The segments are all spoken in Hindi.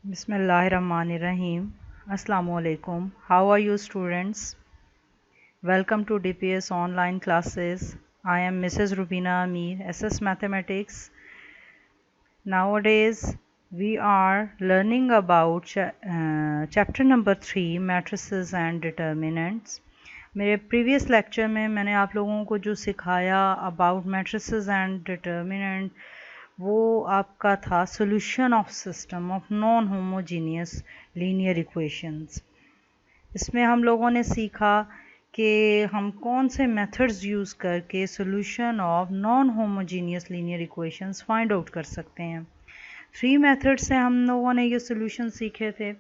Bismillahirrahmanirrahim. Assalamu alaikum. How are you students? Welcome to DPS online classes. I am Mrs. Rubina Amir, SS Mathematics. Nowadays we are learning about chapter number 3 matrices and determinants. मेरे previous lecture में मैंने आप लोगों को जो सिखाया about matrices and determinant वो आपका था solution of system of non homogeneous linear equations। इसमें हम लोगों ने सीखा कि हम कौन से मेथड्स यूज़ करके solution of non homogeneous linear equations find out कर सकते हैं। 3 मेथड से हम लोगों ने ये सॉल्यूशन सीखे थे।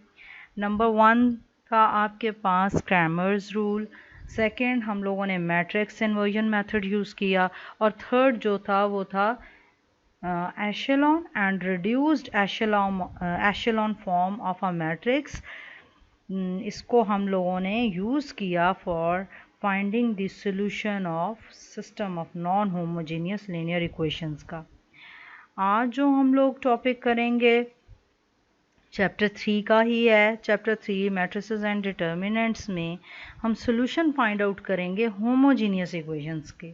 नंबर 1 था आपके पास क्रैमर्स रूल, सेकंड हम लोगों ने मैट्रिक्स इन्वर्जन मेथड यूज़ किया और थर्ड जो था वो था echelon and reduced echelon form of a matrix. इसको हम लोगों ने यूज़ किया for finding the solution of system of non homogeneous linear equations का। आज जो हम लोग टॉपिक करेंगे चैप्टर 3 का ही है। चैप्टर 3 मैट्रिसेस एंड डिटर्मिनेंट्स में हम सॉल्यूशन फाइंड आउट करेंगे होमोजेनियस इक्वेशंस के।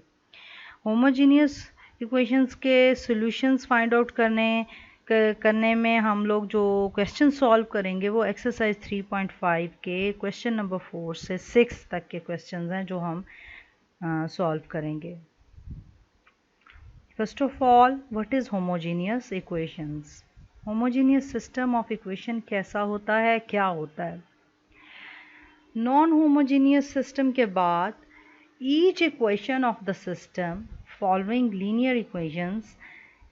होमोजेनियस इक्वेशंस के सॉल्यूशंस फाइंड आउट करने में हम लोग जो क्वेश्चन सॉल्व करेंगे वो एक्सरसाइज 3.5 के क्वेश्चन नंबर 4 से 6 तक के क्वेश्चंस हैं जो हम सॉल्व करेंगे। First of all, what is homogeneous equations? Homogeneous system of equation कैसा होता है, क्या होता है? नॉन होमोजेनियस सिस्टम के बाद each equation of the system following linear equations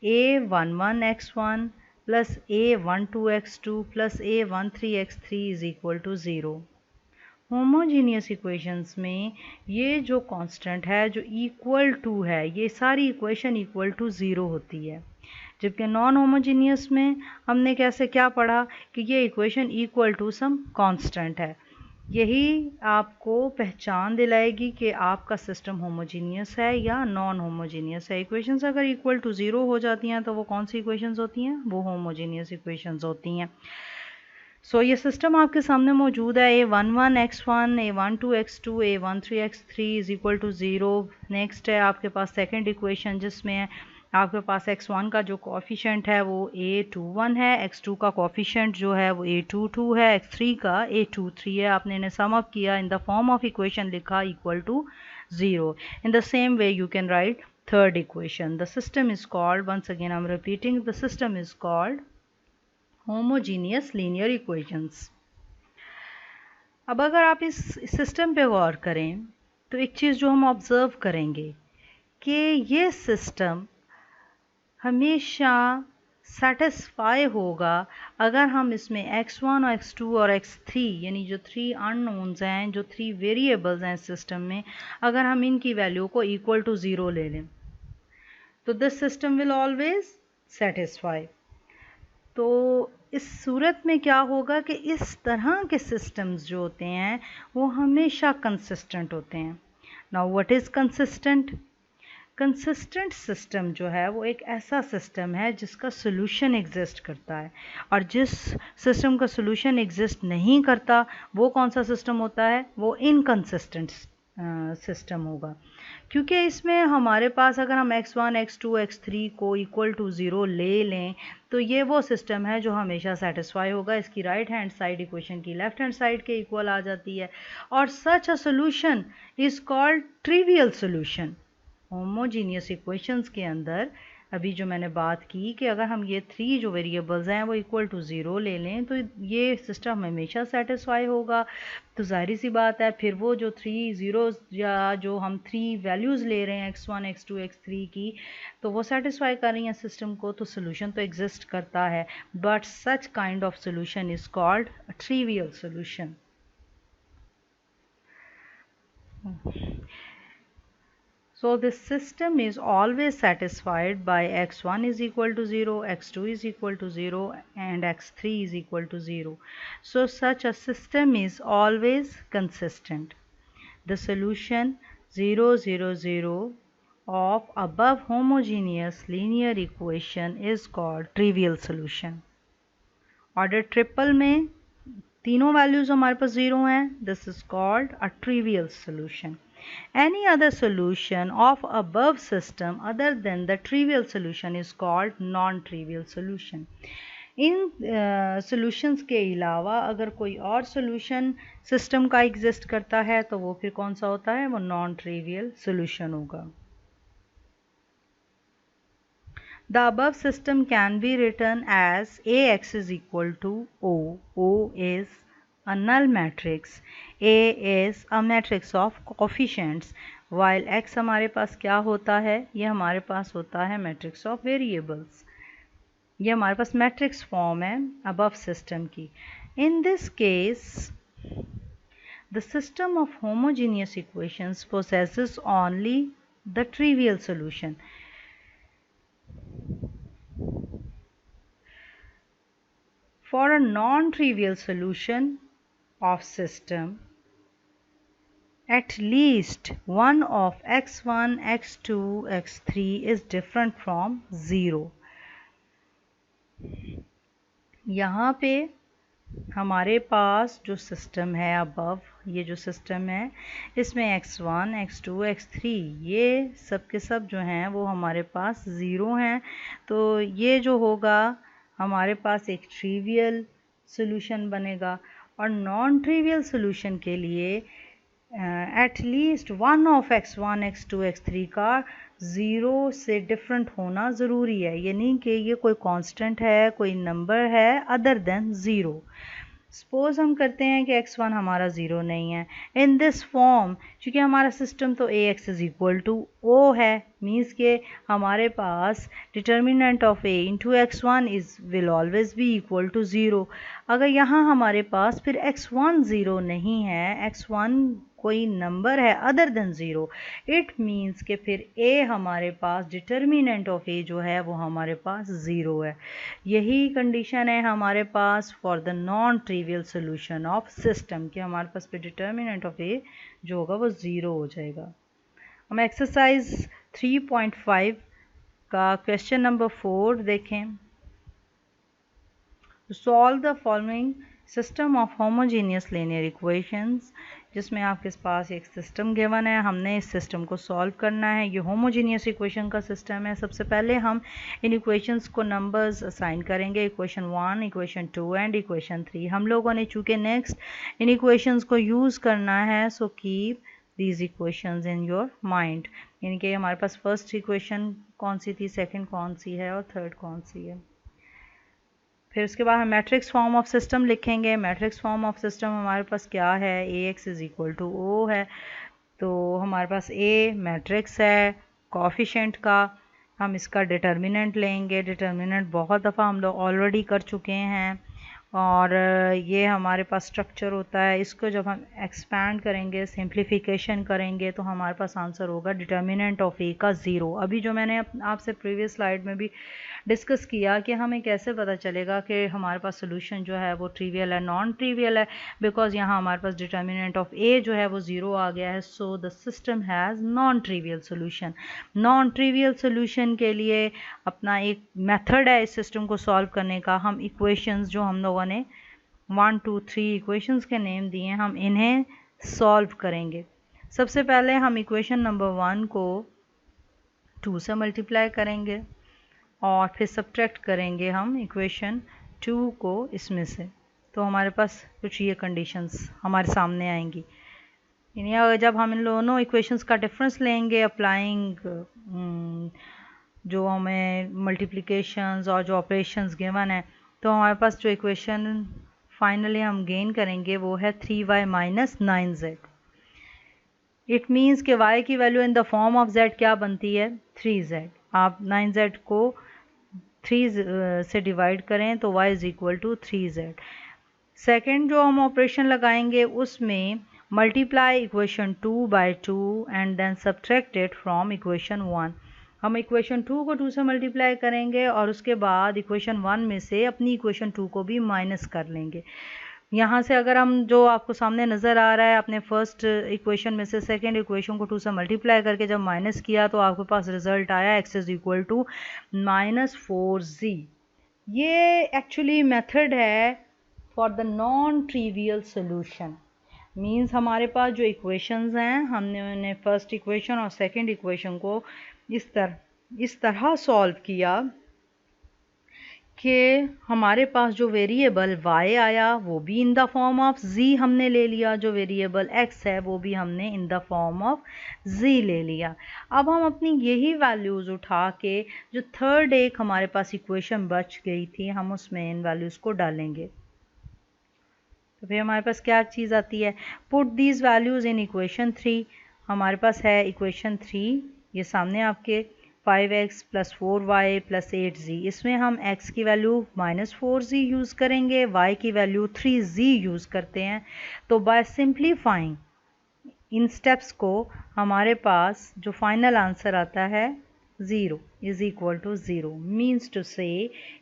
a11x1 plus a12x2 plus a13x3 is equal to 0। Homogeneous equations में ये जो कांस्टेंट है जो इक्वल टू है, ये सारी इक्वेशन इक्वल टू 0 होती है। जबकि नॉन होमोजीनियस में हमने क्या पढ़ा कि ये equation equal to some constant है। यही आपको पहचान दिलाएगी कि आपका सिस्टम होमोजीनियस है या नॉन होमोजीनियस है। इक्वेशंस अगर इक्वल टू 0 हो जाती हैं तो वो कौन सी इक्वेशंस होती हैं? वो होमोजीनियस इक्वेशंस होती हैं। सो ये सिस्टम आपके सामने मौजूद है। a11x1 a12x2 a13x3 is equal to 0। Next है आपके पास सेकेंड इक्वेशन जिसमें आपके पास x1 का जो कोफिशिएंट है वो a21 है, x2 का कोफिशिएंट जो है वो a22 है, x3 का a23 है। आपने इन्हें सम अप किया, in the form of equation लिखा equal to 0। In the same way you can write third equation. The system is called, once again I am repeating, the system is called homogeneous linear equations. अब अगर आप इस सिस्टम पे गौर करें तो एक चीज़ जो हम ऑब्ज़र्व करेंगे कि ये सिस्टम हमेशा सेटिस्फाई होगा अगर हम इसमें x1 और x2 और x3 यानी जो 3 अननोन्स हैं, जो 3 वेरिएबल्स हैं सिस्टम में, अगर हम इनकी वैल्यू को इक्वल टू 0 ले लें तो this system will always satisfy. तो इस सूरत में क्या होगा कि इस तरह के सिस्टम्स जो होते हैं वो हमेशा कंसिस्टेंट होते हैं। Now what is consistent? Consistent system जो है वो एक ऐसा सिस्टम है जिसका सोल्यूशन एग्जिस्ट करता है, और जिस सिस्टम का सोल्यूशन एग्जिस्ट नहीं करता वो कौन सा सिस्टम होता है? वो इनकंसिस्टेंट सिस्टम होगा। क्योंकि इसमें हमारे पास अगर हम x1 x2 x3 को इक्वल टू 0 ले लें तो ये वो सिस्टम है जो हमेशा सेटिस्फाई होगा। इसकी राइट हैंड साइड इक्वेशन की लेफ्ट हैंड साइड के इक्वल आ जाती है, और such a solution is called trivial solution. Homogeneous equations के अंदर अभी जो मैंने बात की कि अगर हम ये 3 जो वेरिएबल्स हैं वो इक्वल टू 0 ले लें तो ये सिस्टम हमेशा सेटिस्फाई होगा। तो जाहिर सी बात है फिर वो जो 3 ज़ीरोज़ या जो हम 3 वैल्यूज़ ले रहे हैं x1 x2 x3 की, तो वो सेटिस्फाई कर रही हैं सिस्टम को, तो सोल्यूशन तो एग्जिस्ट करता है। But such kind of solution is called trivial solution. So this system is always satisfied by x1 is equal to 0, x2 is equal to 0 and x3 is equal to 0. So such a system is always consistent. The solution 0 0 0 of above homogeneous linear equation is called trivial solution. Order triple में तीनों वैल्यूज हमारे पास 0 हैं. This is called a trivial solution. Any other solution of above system other than the trivial solution is called non-trivial solution. In solutions के अलावा अगर कोई और सॉल्यूशन सिस्टम का एग्जिस्ट करता है तो वो फिर कौन सा होता है, वो नॉन ट्रिवियल सॉल्यूशन होगा. The above system can be written as AX is equal to O. O is a null matrix. A is a matrix of coefficients. While X हमारे पास क्या होता है, ये हमारे पास होता है matrix of variables. ये हमारे पास मैट्रिक्स फॉर्म है अबव सिस्टम की. In this case the system of homogeneous equations possesses only the trivial solution. For a non trivial solution of system, at least one of x1, x2, x3 is different from 0. यहाँ पे हमारे पास जो सिस्टम है अबव, ये जो सिस्टम है इसमें x1, x2, x3 ये सब के सब जो हैं वो हमारे पास 0 हैं. तो ये जो होगा हमारे पास एक ट्रिवियल सॉल्यूशन बनेगा. और नॉन ट्रिवियल सॉल्यूशन के लिए at least one of x1, x2, x3 का 0 से डिफरेंट होना ज़रूरी है. यानी कि ये कोई कांस्टेंट है, कोई नंबर है अदर देन 0. सपोज़ हम करते हैं कि x1 हमारा 0 नहीं है. इन दिस फॉर्म चूँकि हमारा सिस्टम तो ax is equal to o है, मीन्स के हमारे पास determinant of a into x1 will always be equal to 0. अगर यहाँ हमारे पास फिर x1 0 नहीं है, x1 कोई नंबर है अदर देन 0, इट मीन्स के फिर a हमारे पास डिटर्मिनेंट ऑफ a जो है वो हमारे पास 0 है. यही कंडीशन है हमारे पास for the non trivial solution of system कि हमारे पास फिर डिटर्मिनेंट ऑफ a जो होगा वो 0 हो जाएगा. हम एक्सरसाइज 3.5 का क्वेश्चन नंबर 4 देखें. Solve the following system of homogeneous linear equations, जिसमें आपके पास एक सिस्टम गिवन है, हमने इस सिस्टम को सॉल्व करना है. ये होमोजीनियस इक्वेशन का सिस्टम है. सबसे पहले हम इन इक्वेशंस को नंबर्स असाइन करेंगे, इक्वेशन 1, इक्वेशन 2 एंड इक्वेशन 3. हम लोगों ने चूँकि नेक्स्ट इन इक्वेशंस को यूज़ करना है, so keep these equations in your mind. यानी कि हमारे पास फर्स्ट इक्वेशन कौन सी थी, सेकेंड कौन सी है और थर्ड कौन सी है. फिर उसके बाद हम मैट्रिक्स फॉर्म ऑफ सिस्टम लिखेंगे. मैट्रिक्स फॉर्म ऑफ सिस्टम हमारे पास क्या है, ax is equal to o है. तो हमारे पास a मैट्रिक्स है कोएफिशिएंट का. हम इसका डिटर्मिनेंट लेंगे. डिटर्मिनेंट बहुत दफ़ा हम लोग ऑलरेडी कर चुके हैं और ये हमारे पास स्ट्रक्चर होता है. इसको जब हम एक्सपैंड करेंगे, सिंप्लीफिकेशन करेंगे, तो हमारे पास आंसर होगा डिटर्मिनेंट ऑफ a का 0. अभी जो मैंने आपसे प्रीवियस स्लाइड में भी डिस्कस किया कि हमें कैसे पता चलेगा कि हमारे पास सोल्यूशन जो है वो ट्रिवियल है, नॉन ट्रिवियल है, बिकॉज यहाँ हमारे पास डिटर्मिनेंट ऑफ a जो है वो 0 आ गया है. So the system has non trivial solution. Non trivial solution के लिए अपना एक मेथड है इस सिस्टम को सॉल्व करने का. हम इक्वेशंस जो हम लोगों ने 1, 2, 3 इक्वेशंस के नेम दिए, हम इन्हें सॉल्व करेंगे. सबसे पहले हम इक्वेशन नंबर 1 को 2 से मल्टीप्लाई करेंगे और फिर सब्ट्रैक्ट करेंगे हम इक्वेशन 2 को इसमें से. तो हमारे पास कुछ ये कंडीशंस हमारे सामने आएंगी. यानी जब हम इन दोनों इक्वेशंस का डिफरेंस लेंगे अप्लाइंग जो हमें मल्टीप्लिकेशंस और जो ऑपरेशंस गिवन है, तो हमारे पास जो इक्वेशन फाइनली हम गेन करेंगे वो है 3y minus 9z. It means कि y की value in the form of z क्या बनती है, 3z. आप 9z को 3 से डिवाइड करें तो y is equal to 3z. Second जो हम ऑपरेशन लगाएंगे उसमें multiply equation 2 by 2 and then subtract it from equation 1. हम इक्वेशन 2 को 2 से मल्टीप्लाई करेंगे और उसके बाद इक्वेशन 1 में से अपनी इक्वेशन 2 को भी माइनस कर लेंगे. यहाँ से अगर हम जो आपको सामने नज़र आ रहा है, अपने फर्स्ट इक्वेशन में से सेकंड इक्वेशन को 2 से मल्टीप्लाई करके जब माइनस किया तो आपके पास रिजल्ट आया x is equal to -4z. ये एक्चुअली मेथड है for the non trivial solution. Means हमारे पास जो इक्वेशंस हैं, हमने उन्हें फर्स्ट इक्वेशन और सेकंड इक्वेशन को इस तरह सॉल्व किया कि हमारे पास जो वेरिएबल y आया वो भी इन द फॉर्म ऑफ z हमने ले लिया, जो वेरिएबल x है वो भी हमने इन द फॉर्म ऑफ z ले लिया। अब हम अपनी यही वैल्यूज़ उठा के जो थर्ड एक हमारे पास इक्वेशन बच गई थी, हम उसमें इन वैल्यूज़ को डालेंगे। तो फिर हमारे पास क्या चीज़ आती है, put these values in equation 3। हमारे पास है इक्वेशन 3, ये सामने आपके 5x + 4y + 8z। इसमें हम x की वैल्यू -4z यूज़ करेंगे, y की वैल्यू 3z यूज़ करते हैं। तो बाय सिंप्लीफाइंग इन स्टेप्स को हमारे पास जो फाइनल आंसर आता है 0 = 0। मीन्स टू से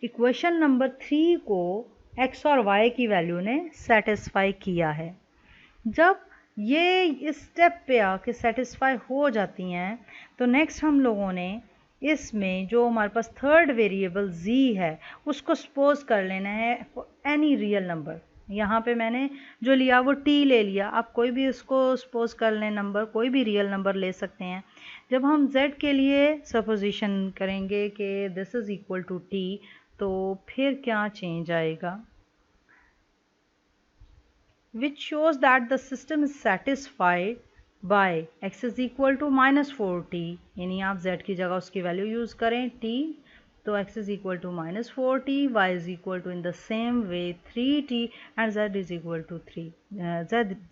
इक्वेशन नंबर 3 को x और y की वैल्यू ने सेटिस्फाई किया है। जब ये इस स्टेप पे आके सेटिस्फाई हो जाती हैं तो नेक्स्ट हम लोगों ने इसमें जो हमारे पास थर्ड वेरिएबल z है उसको सपोज कर लेना है एनी रियल नंबर। यहाँ पे मैंने जो लिया वो t ले लिया, आप कोई भी उसको सपोज कर लें नंबर, कोई भी रियल नंबर ले सकते हैं। जब हम z के लिए सपोजिशन करेंगे कि this is equal to t, तो फिर क्या चेंज आएगा, which shows that the system is satisfied by x is equal to -4t। यानी आप z की जगह उसकी वैल्यू यूज़ करें t, तो x is equal to -4t, y is equal to in the same way 3t and z is equal to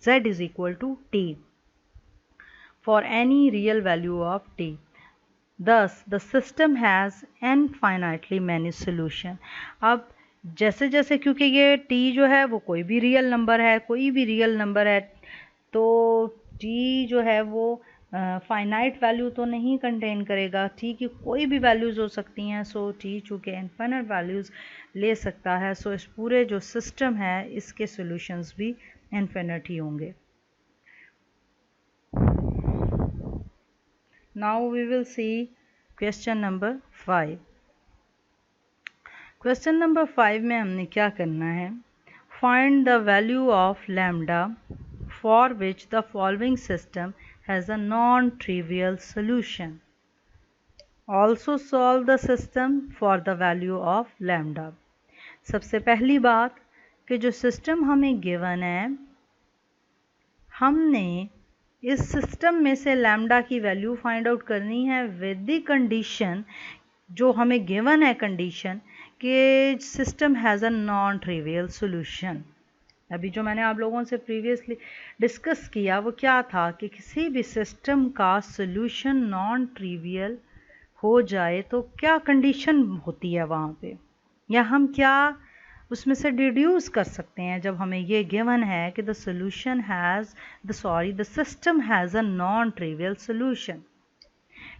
z is equal to t for any real value of t। Thus the system has infinitely many solution। अब जैसे जैसे, क्योंकि ये t जो है वो कोई भी रियल नंबर है, तो t जो है वो फाइनाइट वैल्यू तो नहीं कंटेन करेगा, t की कोई भी वैल्यूज़ हो सकती हैं। सो t चूँकि इनफाइनाइट वैल्यूज़ ले सकता है, सो इस पूरे जो सिस्टम है इसके सॉल्यूशंस भी इनफिनिट ही होंगे। Now we will see question number 5। Question number 5 में हमने क्या करना है, find the value of lambda for which the following system has a non trivial solution. Also solve the system for the value of lambda. सबसे पहली बात कि जो सिस्टम हमें गिवन है, हमने इस सिस्टम में से लैम्डा की वैल्यू फाइंड आउट करनी है विद द कंडीशन, जो हमें गिवन है कंडीशन कि system has a non trivial solution. अभी जो मैंने आप लोगों से प्रीवियसली डिस्कस किया वो क्या था कि किसी भी सिस्टम का सॉल्यूशन नॉन ट्रिवियल हो जाए तो क्या कंडीशन होती है वहाँ पे, या हम क्या उसमें से डिड्यूस कर सकते हैं जब हमें ये गिवन है कि the system has a non trivial solution.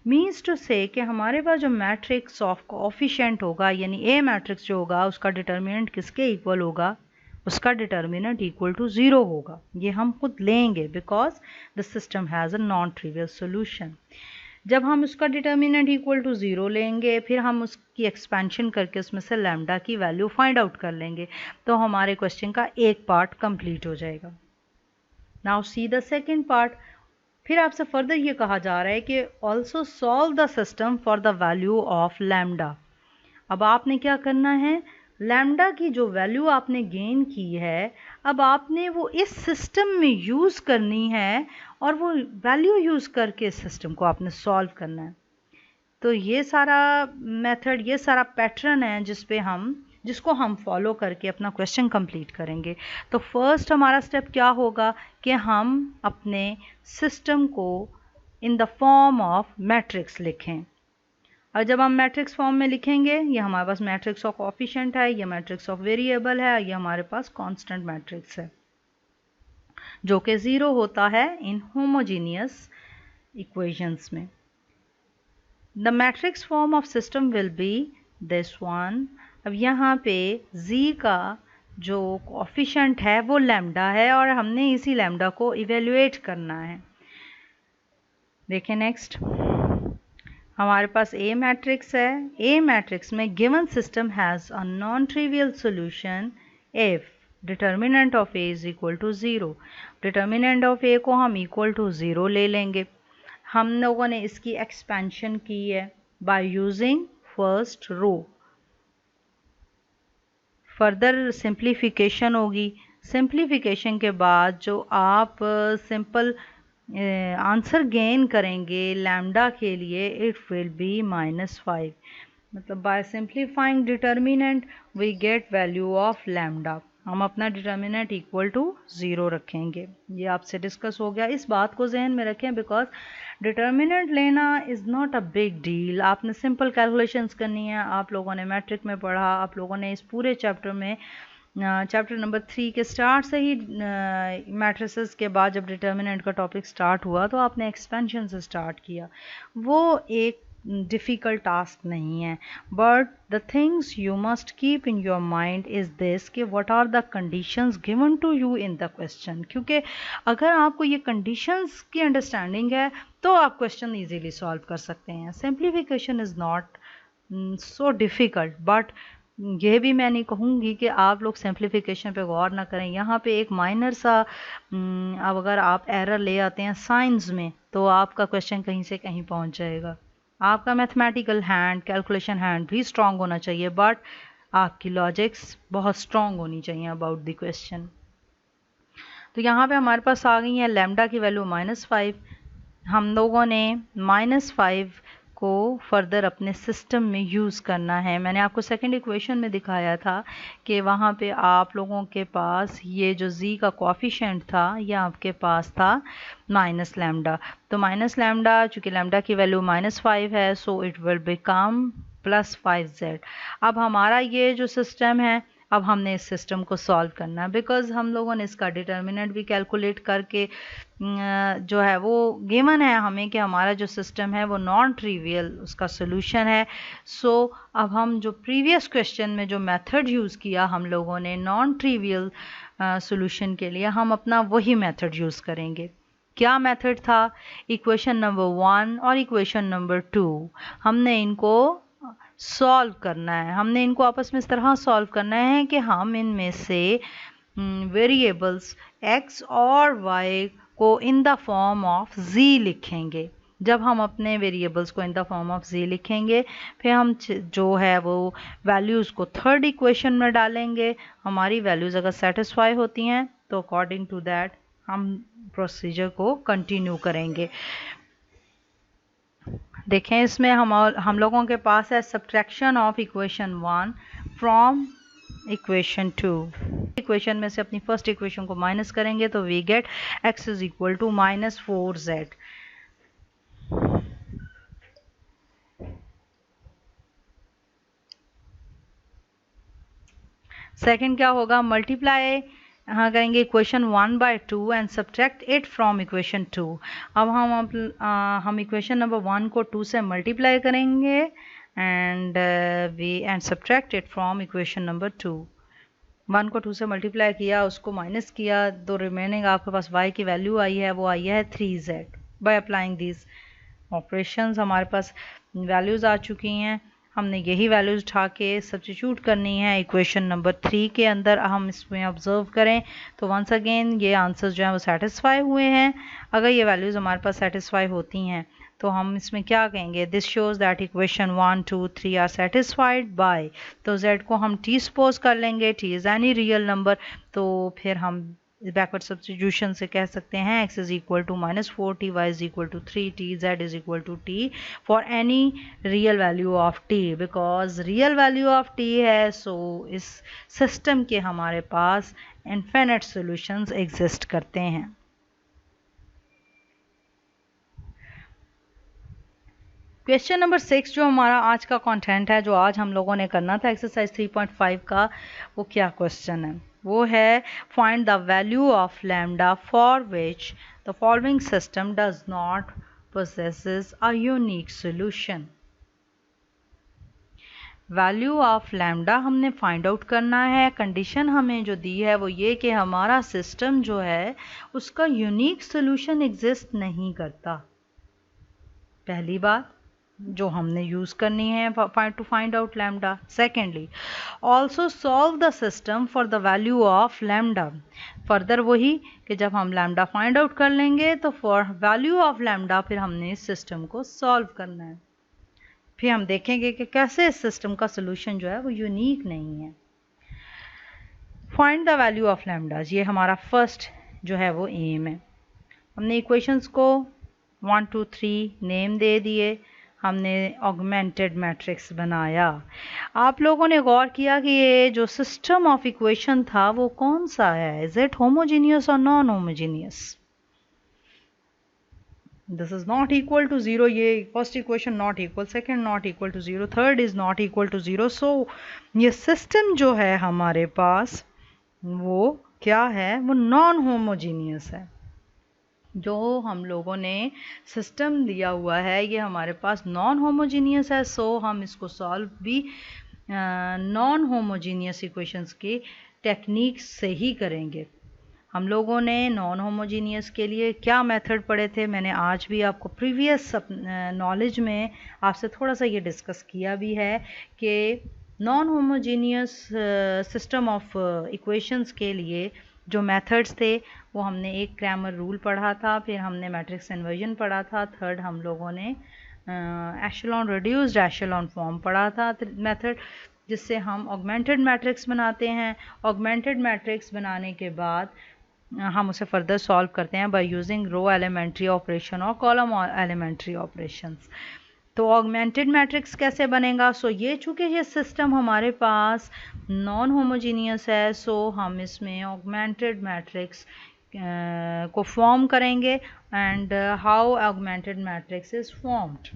Means to say कि हमारे पास जो मैट्रिक्स ऑफ कोएफिशिएंट होगा, यानी ए मैट्रिक्स जो होगा उसका डिटर्मिनेंट किसके इक्वल होगा, उसका डिटर्मिनेंट इक्वल टू 0 होगा। ये हम खुद लेंगे because the system has a non trivial solution. जब हम उसका डिटर्मिनेंट इक्वल टू 0 लेंगे, फिर हम उसकी एक्सपेंशन करके उसमें से लैम्डा की वैल्यू फाइंड आउट कर लेंगे, तो हमारे क्वेश्चन का एक पार्ट कंप्लीट हो जाएगा। Now see the second part. फिर आपसे फर्दर ये कहा जा रहा है कि also solve the system for the value of lambda. अब आपने क्या करना है, लैम्डा की जो वैल्यू आपने गेन की है, अब आपने वो इस सिस्टम में यूज़ करनी है और वो वैल्यू यूज़ करके इस सिस्टम को आपने सॉल्व करना है। तो ये सारा मेथड, ये सारा पैटर्न है जिसको हम फॉलो करके अपना क्वेश्चन कंप्लीट करेंगे। तो फर्स्ट हमारा स्टेप क्या होगा कि हम अपने सिस्टम को इन द फॉर्म ऑफ मैट्रिक्स लिखें। और जब हम मैट्रिक्स फॉर्म में लिखेंगे, ये हमारे पास मैट्रिक्स ऑफ कोएफिशिएंट है, ये मैट्रिक्स ऑफ वेरिएबल है, ये हमारे पास कांस्टेंट मैट्रिक्स है जो कि 0 होता है इन होमोजीनियस इक्वेशंस में। The matrix form of system will be this one. अब यहाँ पे z का जो कोएफिशिएंट है वो लैम्डा है और हमने इसी लैम्डा को इवेल्युएट करना है। देखें नेक्स्ट, हमारे पास ए मैट्रिक्स है। ए मैट्रिक्स में given system has a non trivial solution if determinant of A is equal to 0। Determinant of A को हम इक्वल टू 0 ले लेंगे। हम लोगों ने इसकी एक्सपेंशन की है by using first row. Further simplification होगी। सिंप्लीफिकेशन के बाद जो आप सिंपल आंसर गेन करेंगे लैम्डा के लिए, इट विल बी -5। मतलब by simplifying determinant we get value of lambda. हम अपना डिटर्मिनेंट इक्वल टू 0 रखेंगे। ये आपसे डिस्कस हो गया। इस बात को जहन में रखें बिकॉज डिटर्मिनेंट लेना is not a big deal. आपने सिंपल कैलकुलेशंस करनी है। आप लोगों ने मैट्रिक में पढ़ा, आप लोगों ने इस पूरे चैप्टर में चैप्टर नंबर 3 के स्टार्ट से ही मैट्रिसेस के बाद जब डिटर्मिनेंट का टॉपिक स्टार्ट हुआ तो आपने एक्सपेंशन से स्टार्ट किया। वो एक डिफ़िकल्ट टास्क नहीं है, but the things you must keep in your mind is this कि what are the conditions given to you in the question. क्योंकि अगर आपको ये कंडीशंस की अंडरस्टैंडिंग है तो आप क्वेश्चन इजीली सॉल्व कर सकते हैं। Simplification is not so difficult, but ये भी मैं नहीं कहूँगी कि आप लोग सिंप्लीफिकेशन पे गौर ना करें। यहाँ पे एक माइनर सा अब अगर आप एरर ले आते हैं साइंस में तो आपका क्वेश्चन कहीं से कहीं पहुँच जाएगा। आपका मैथमेटिकल हैंड, कैलकुलेशन हैंड भी स्ट्रांग होना चाहिए, बट आपकी लॉजिक्स बहुत स्ट्रांग होनी चाहिए अबाउट द क्वेश्चन। तो यहाँ पे हमारे पास आ गई है लैम्डा की वैल्यू -5। हम लोगों ने -5 को फर्दर अपने सिस्टम में यूज़ करना है। मैंने आपको सेकंड इक्वेशन में दिखाया था कि वहाँ पे आप लोगों के पास ये जो z का कोएफिशिएंट था ये आपके पास था माइनस लैम्डा। तो माइनस लैम्डा, चूँकि लैम्डा की वैल्यू -5 है, so it will become +5z। अब हमारा ये जो सिस्टम है, अब हमने इस सिस्टम को सॉल्व करना है बिकॉज हम लोगों ने इसका डिटर्मिनेंट भी कैलकुलेट करके जो है वो गिवन है हमें कि हमारा जो सिस्टम है वो नॉन ट्रिवियल उसका सोल्यूशन है। सो अब हम जो प्रीवियस क्वेश्चन में जो मेथड यूज़ किया हम लोगों ने नॉन ट्रिवियल सोल्यूशन के लिए, हम अपना वही मेथड यूज़ करेंगे। क्या मेथड था? इक्वेशन नंबर 1 और इक्वेशन नंबर 2 हमने इनको सॉल्व करना है। हमने इनको आपस में इस तरह सॉल्व करना है कि हम इनमें से वेरिएबल्स x और y को इन द फॉर्म ऑफ z लिखेंगे। जब हम अपने वेरिएबल्स को इन द फॉर्म ऑफ z लिखेंगे, फिर हम जो है वो वैल्यूज़ को थर्ड इक्वेशन में डालेंगे। हमारी वैल्यूज़ अगर सेटिस्फाई होती हैं तो अकॉर्डिंग टू दैट हम प्रोसीजर को कंटिन्यू करेंगे। देखें, इसमें हम लोगों के पास है subtraction of equation 1 from equation 2। Equation में से अपनी फर्स्ट इक्वेशन को माइनस करेंगे तो we get x is equal to -4z। Second क्या होगा? मल्टीप्लाई करेंगे equation 1/2 and subtract it from equation 2। अब हम इक्वेशन नंबर 1 को 2 से मल्टीप्लाई करेंगे and subtract it from equation number 2। 1 को 2 से मल्टीप्लाई किया, उसको माइनस किया, तो रिमेनिंग आपके पास y की वैल्यू आई है, वो आई है 3z। By applying these operations हमारे पास वैल्यूज़ आ चुकी हैं। हमने यही वैल्यूज़ उठा के सब्स्टिट्यूट करनी है इक्वेशन नंबर 3 के अंदर। हम इसमें ऑब्जर्व करें तो वंस अगेन ये आंसर्स जो हैं वो सेटिस्फाई हुए हैं। अगर ये वैल्यूज़ हमारे पास सेटिस्फाई होती हैं तो हम इसमें क्या कहेंगे? This shows that equation 1, 2, 3 are satisfied by, तो z को हम t सपोज कर लेंगे, t is any real number. तो फिर हम बैकवर्ड सब्स्टिट्यूशन से कह सकते हैं x is equal to -4, t, y is equal to 3t, z is equal to t for any real value of t। Because real value of t है, सो इस सिस्टम के हमारे पास इनफिनिट सॉल्यूशंस एग्जिस्ट करते हैं। क्वेश्चन नंबर 6 जो हमारा आज का कंटेंट है, जो आज हम लोगों ने करना था एक्सरसाइज 3.5 का, वो क्या क्वेश्चन है? वो है find the value of lambda for which the following system does not possesses a unique solution. Value of lambda हमने फाइंड आउट करना है। कंडीशन हमें जो दी है वो ये कि हमारा सिस्टम जो है उसका यूनिक सॉल्यूशन एग्जिस्ट नहीं करता, पहली बात। जो हमने यूज़ करनी है to find out lambda. Secondly, also solve the system for the value of lambda. Further वही कि जब हम लैम्डा फाइंड आउट कर लेंगे तो फॉर वैल्यू ऑफ लैम्डा फिर हमने इस सिस्टम को सॉल्व करना है। फिर हम देखेंगे कि कैसे इस सिस्टम का सोल्यूशन जो है वो यूनिक नहीं है। फाइंड द वैल्यू ऑफ लैम्डाज, ये हमारा फर्स्ट जो है वो एम है। हमने इक्वेशंस को 1 2 3 नेम दे दिए, हमने ऑगमेंटेड मैट्रिक्स बनाया। आप लोगों ने गौर किया कि ये जो सिस्टम ऑफ इक्वेशन था वो कौन सा है? इज इट होमोजीनियस और non homogeneous? This is not equal to zero, ये first equation not equal, second not equal to zero, third is not equal to zero. So ये सिस्टम जो है हमारे पास वो क्या है? वो नॉन होमोजीनियस है। जो हम लोगों ने सिस्टम दिया हुआ है ये हमारे पास नॉन होमोजीनियस है। सो हम इसको सॉल्व भी नॉन होमोजीनियस इक्वेशंस की टेक्निक से ही करेंगे। हम लोगों ने नॉन होमोजीनियस के लिए क्या मेथड पढ़े थे? मैंने आज भी आपको प्रीवियस नॉलेज में आपसे थोड़ा सा ये डिस्कस किया भी है कि non homogeneous system of equations के लिए जो मेथड्स थे वो हमने एक क्रैमर रूल पढ़ा था, फिर हमने मैट्रिक्स इन्वर्जन पढ़ा था, थर्ड हम लोगों ने एशेलॉन रिड्यूस्ड एशेलॉन फॉर्म पढ़ा था मेथड, जिससे हम ऑगमेंटेड मैट्रिक्स बनाते हैं। ऑगमेंटेड मैट्रिक्स बनाने के बाद हम उसे फर्दर सॉल्व करते हैं by using row elementary operation और कॉलम एलिमेंट्री ऑपरेशंस। तो ऑगमेंटेड मैट्रिक्स कैसे बनेगा? सो ये चूँकि ये सिस्टम हमारे पास नॉन होमोजीनियस है, सो हम इसमें ऑगमेंटेड मैट्रिक्स को फॉर्म करेंगे। And how augmented matrix is formed,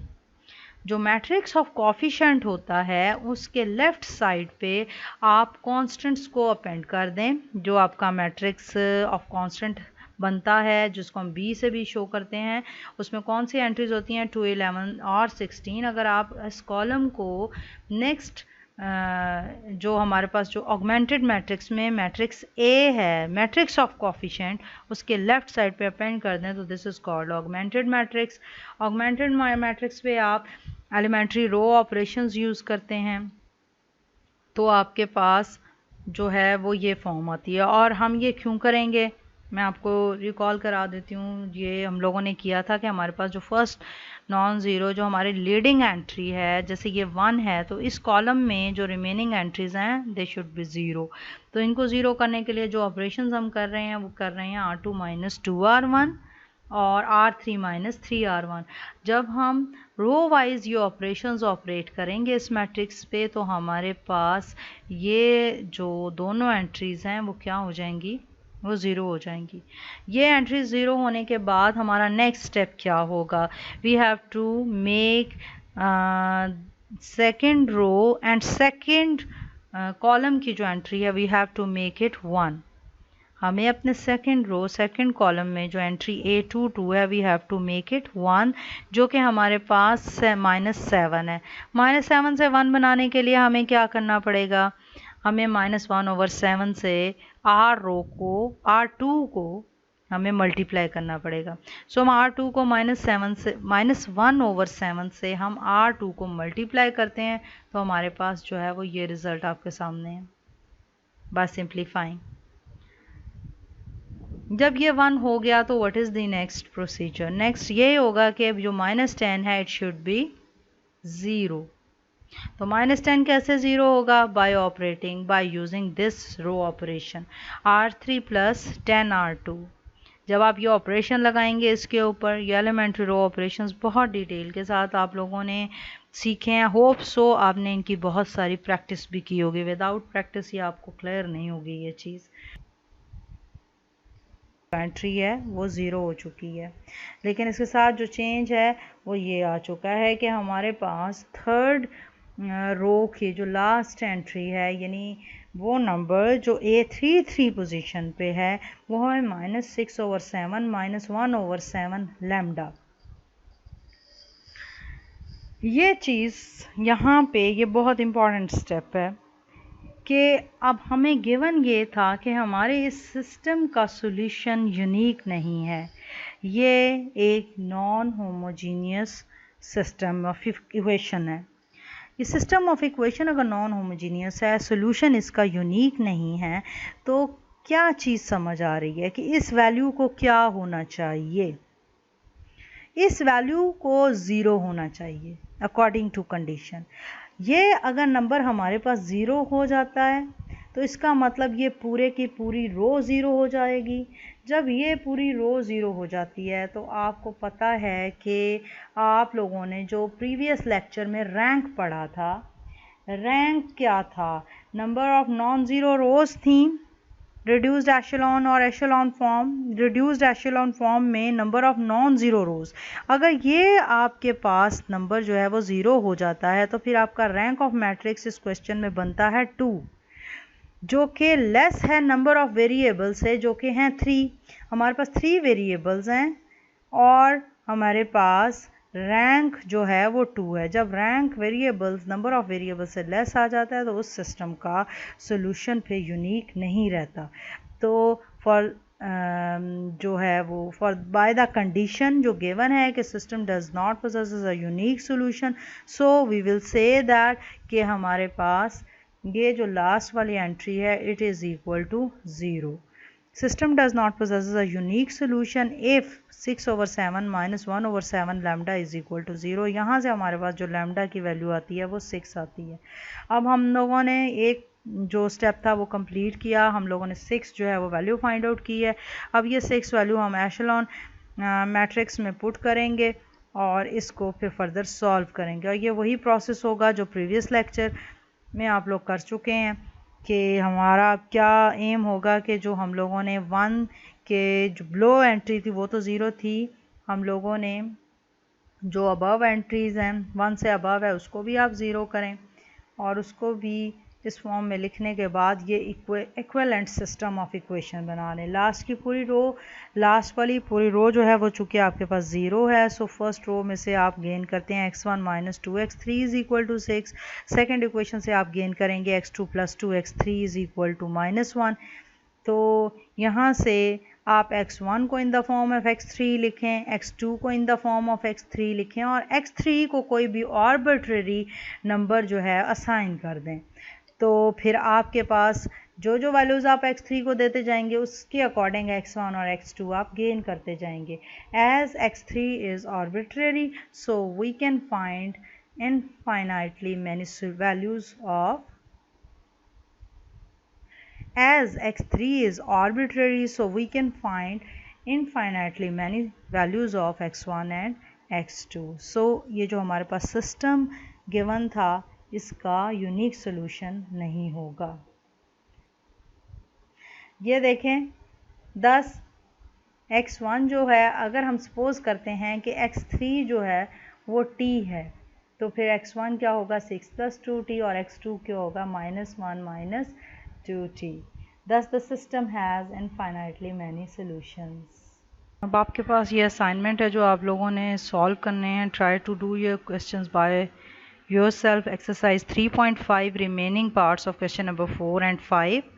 जो मैट्रिक्स ऑफ कोफिशिएंट होता है उसके लेफ्ट साइड पे आप कांस्टेंट्स को अपेंड कर दें। जो आपका मैट्रिक्स ऑफ कांस्टेंट बनता है जिसको हम बी से भी शो करते हैं, उसमें कौन सी एंट्रीज होती हैं? 2 11 और 16। अगर आप इस कॉलम को नेक्स्ट जो हमारे पास जो ऑगमेंटेड मैट्रिक्स में मैट्रिक्स ए है, मैट्रिक्स ऑफ कोफिशिएंट, उसके लेफ्ट साइड पे अपेंड कर दें तो this is called augmented matrix. Augmented matrix पे आप एलिमेंट्री रो ऑपरेशंस यूज़ करते हैं तो आपके पास जो है वो ये फॉर्म आती है। और हम ये क्यों करेंगे मैं आपको रिकॉल करा देती हूँ। ये हम लोगों ने किया था कि हमारे पास जो फर्स्ट नॉन ज़ीरो जो हमारी लीडिंग एंट्री है, जैसे ये 1 है तो इस कॉलम में जो रिमेनिंग एंट्रीज हैं दे शुड बी ज़ीरो। तो इनको ज़ीरो करने के लिए जो ऑपरेशंस हम कर रहे हैं वो कर रहे हैं R2 - 2R1 और R3 - 3R1। जब हम रो वाइज ये ऑपरेशंस ऑपरेट करेंगे इस मैट्रिक्स पे तो हमारे पास ये जो दोनों एंट्रीज़ हैं वो क्या हो जाएंगी? वो ज़ीरो हो जाएंगी। ये एंट्री ज़ीरो होने के बाद हमारा नेक्स्ट स्टेप क्या होगा? We have to make second row and second column की जो एंट्री है we have to make it 1। हमें अपने सेकेंड रो सेकेंड कॉलम में जो एंट्री A22 है we have to make it 1, जो कि हमारे पास -7 है। -7 से 1 बनाने के लिए हमें क्या करना पड़ेगा? हमें -1/7 से R2 को हमें मल्टीप्लाई करना पड़ेगा। सो हम R2 को -1/7 से हम R2 को मल्टीप्लाई करते हैं तो हमारे पास जो है वो ये रिज़ल्ट आपके सामने है बाय सिंप्लीफाइंग। जब ये 1 हो गया तो what is the next procedure? Next ये होगा कि अब जो -10 है इट शुड बी 0। तो -10 कैसे 0 होगा? By operating by using this row operation R3 + 10R2। जब आप ये ऑपरेशन लगाएंगे इसके ऊपर, ये एलिमेंट्री रो ऑपरेशंस बहुत डिटेल के साथ आप लोगों ने सीखे हैं। होप सो आपने इनकी बहुत सारी प्रैक्टिस भी की होगी। विदाउट प्रैक्टिस ये आपको क्लियर नहीं होगी ये चीज़। एंट्री है वो 0 हो चुकी है, लेकिन इसके साथ जो चेंज है वो ये आ चुका है कि हमारे पास थर्ड रो की जो लास्ट एंट्री है यानी वो नंबर जो A33 पोजीशन पे है वो है -6/7 -1/7 लैम्डा। ये चीज़ यहाँ पे ये बहुत इम्पॉर्टेंट स्टेप है कि अब हमें गिवन ये था कि हमारे इस सिस्टम का सॉल्यूशन यूनिक नहीं है, ये एक non homogeneous system of equation है। ये सिस्टम ऑफ इक्वेशन अगर नॉन होमोजीनियस है, सोल्यूशन इसका यूनिक नहीं है, तो क्या चीज़ समझ आ रही है कि इस वैल्यू को क्या होना चाहिए? इस वैल्यू को 0 होना चाहिए अकॉर्डिंग टू कंडीशन। ये अगर नंबर हमारे पास 0 हो जाता है तो इसका मतलब ये पूरे की पूरी रो 0 हो जाएगी। जब ये पूरी रो 0 हो जाती है तो आपको पता है कि आप लोगों ने जो प्रीवियस लेक्चर में रैंक पढ़ा था, रैंक क्या था? नंबर ऑफ नॉन ज़ीरो रोज थी, रिड्यूस्ड एशेलॉन और एशेलॉन फॉर्म। रिड्यूस्ड एशेलॉन फॉर्म में नंबर ऑफ नॉन ज़ीरो रोज, अगर ये आपके पास नंबर जो है वो 0 हो जाता है तो फिर आपका रैंक ऑफ मैट्रिक्स इस क्वेश्चन में बनता है 2, जो कि लेस है नंबर ऑफ वेरिएबल्स है जो कि हैं 3। हमारे पास 3 वेरिएबल्स हैं और हमारे पास रैंक जो है वो 2 है। जब rank variables number of variables से लेस आ जाता है तो उस सिस्टम का सोल्यूशन फिर यूनिक नहीं रहता। तो फॉर जो है वो फॉर बाय द कंडीशन जो गिवन है कि system does not possess a unique solution, so we will say that कि हमारे पास ये जो लास्ट वाली एंट्री है it is equal to 0। System does not possess a unique solution if 6/7 minus 1/7 lambda is equal to 0। यहाँ से हमारे पास जो लैम्डा की वैल्यू आती है वो 6 आती है। अब हम लोगों ने एक जो स्टेप था वो कंप्लीट किया, हम लोगों ने 6 जो है वो वैल्यू फाइंड आउट की है। अब ये 6 वैल्यू हम एशेलॉन मैट्रिक्स में पुट करेंगे और इसको फिर फर्दर सॉल्व करेंगे, और ये वही प्रोसेस होगा जो प्रीवियस लेक्चर में आप लोग कर चुके हैं कि हमारा क्या एम होगा कि जो हम लोगों ने 1 के जो बिलो एंट्री थी वो तो 0 थी, हम लोगों ने जो अबव एंट्रीज़ हैं 1 से अबव है उसको भी आप 0 करें और उसको भी इस फॉर्म में लिखने के बाद ये इक्विवेलेंट सिस्टम ऑफ इक्वेशन बना लें। लास्ट की पूरी रो, लास्ट वाली पूरी रो जो है वो चूँकि आपके पास 0 है, सो फर्स्ट रो में से आप गेन करते हैं x1 minus 2x3 is equal to 6। Second equation से आप गेन करेंगे x2 plus 2x3 is equal to -1। तो यहाँ से आप x1 को इन द फॉर्म ऑफ x3 लिखें, x2 को इन द फॉर्म ऑफ x3 लिखें और x3 को कोई भी आर्बिट्रेरी नंबर जो है असाइन कर दें। तो फिर आपके पास जो जो वैल्यूज़ आप x3 को देते जाएंगे उसके अकॉर्डिंग x1 और x2 आप गेन करते जाएंगे। As x3 is arbitrary so we can find infinitely many values of, as x3 is arbitrary so we can find infinitely many values of x1 and x2। so ये जो हमारे पास सिस्टम गिवन था इसका यूनिक सोल्यूशन नहीं होगा। ये देखें 10 x1 जो है, अगर हम सपोज करते हैं कि x3 जो है वो t है तो फिर x1 क्या होगा 6 + 2t और x2 क्या होगा -1 - 2t। Thus the system has infinitely many solutions। अब आपके पास ये असाइनमेंट है जो आप लोगों ने सॉल्व करने हैं। Try to do your questions by yourself। exercise 3.5 remaining parts of question number 4 and 5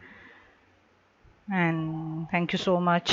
and thank you so much।